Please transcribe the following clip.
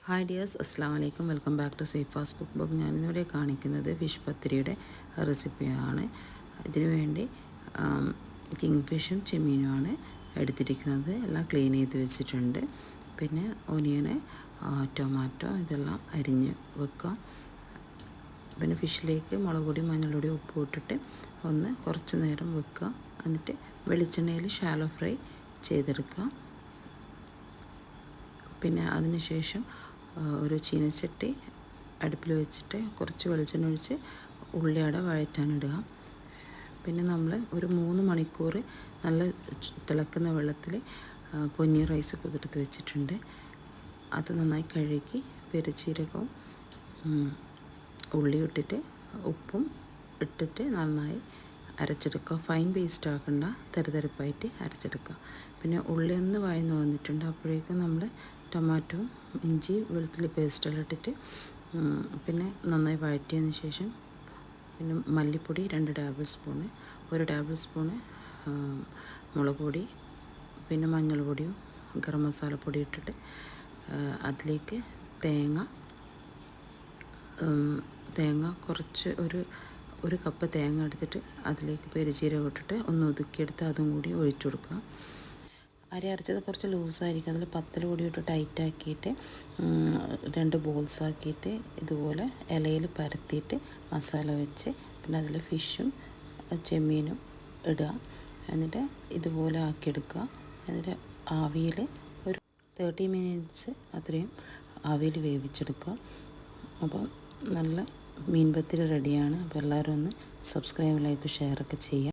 Hi dears, അസ്സാം വലൈക്കും. Welcome back to safe fast cook book. ഞാനിന്നിവിടെ കാണിക്കുന്നത് ഫിഷ് പത്തിരിയുടെ റെസിപ്പിയാണ്. ഇതിനു വേണ്ടി കിങ് ഫിഷും ചെമ്മീനുമാണ് എടുത്തിരിക്കുന്നത്. എല്ലാം ക്ലീൻ ചെയ്ത് വെച്ചിട്ടുണ്ട്. പിന്നെ ഒനിയന്, ടൊമാറ്റോ ഇതെല്ലാം അരിഞ്ഞ് വെക്കുക. പിന്നെ ഫിഷിലേക്ക് മുളക് പൊടി, മഞ്ഞൾപ്പൊടി, ഉപ്പ് ഇട്ടിട്ട് ഒന്ന് കുറച്ച് നേരം വെക്കുക. എന്നിട്ട് വെളിച്ചെണ്ണയിൽ ഷാലോ ഫ്രൈ ചെയ്തെടുക്കുക. പിന്നെ അതിന് ശേഷം ഒരു ചീനച്ചട്ടി അടുപ്പിൽ വെച്ചിട്ട് കുറച്ച് വെളിച്ചെണ്ണ ഒഴിച്ച് ഉള്ളിയട വഴറ്റാനിടുക. പിന്നെ നമ്മൾ ഒരു 3 മണിക്കൂർ നല്ല തിളക്കുന്ന വെള്ളത്തിൽ പൊന്നി റൈസ് കുതിർത്ത് വെച്ചിട്ടുണ്ട്. അത് നന്നായി കഴുകി പെരുംജീരകവും ഉള്ളി ഇട്ടിട്ട് ഉപ്പും ഇട്ടിട്ട് നന്നായി അരച്ചെടുക്കുക. ഫൈൻ പേസ്റ്റ് ആക്കണ്ട, തരിതരിപ്പായിട്ട് അരച്ചെടുക്കുക. പിന്നെ ഉള്ളി ഒന്ന് വഴന്ന് വന്നിട്ടുണ്ട്. അപ്പോഴേക്കും നമ്മൾ ടൊമാറ്റോ, ഇഞ്ചി, വെളുത്തുള്ളി പേസ്റ്റെല്ലാം ഇട്ടിട്ട് പിന്നെ നന്നായി വഴറ്റിയതിന് ശേഷം പിന്നെ മല്ലിപ്പൊടി 2 ടേബിൾ സ്പൂണ്, 1 ടേബിൾ സ്പൂണ് മുളക് പൊടി, പിന്നെ മഞ്ഞൾപ്പൊടിയും ഗരം മസാലപ്പൊടി ഇട്ടിട്ട് അതിലേക്ക് തേങ്ങ കുറച്ച് ഒരു കപ്പ് തേങ്ങ എടുത്തിട്ട് അതിലേക്ക് പെരുംജീരകം ഇട്ടിട്ട് ഒന്ന് ഒതുക്കിയെടുത്ത് അതും കൂടി ഒഴിച്ചു കൊടുക്കുക. അരി അരച്ചത് കുറച്ച് ലൂസായിരിക്കും. അതിൽ പത്തൽ പൊടി ഇട്ട് ടൈറ്റാക്കിയിട്ട് 2 ബോൾസ് ആക്കിയിട്ട് ഇതുപോലെ ഇലയിൽ പരത്തിയിട്ട് മസാല വെച്ച് പിന്നെ അതിൽ ഫിഷും ചെമ്മീനും ഇടുക. എന്നിട്ട് ഇതുപോലെ ആക്കിയെടുക്കുക. എന്നിട്ട് ആവിയിൽ ഒരു 30 മിനിറ്റ്സ് അത്രയും ആവിയിൽ വേവിച്ചെടുക്കുക. അപ്പോൾ നല്ല മീൻ പത്തിരി റെഡിയാണ്. അപ്പോൾ എല്ലാവരും ഒന്ന് സബ്സ്ക്രൈബ്, ലൈക്ക്, ഷെയറൊക്കെ ചെയ്യുക.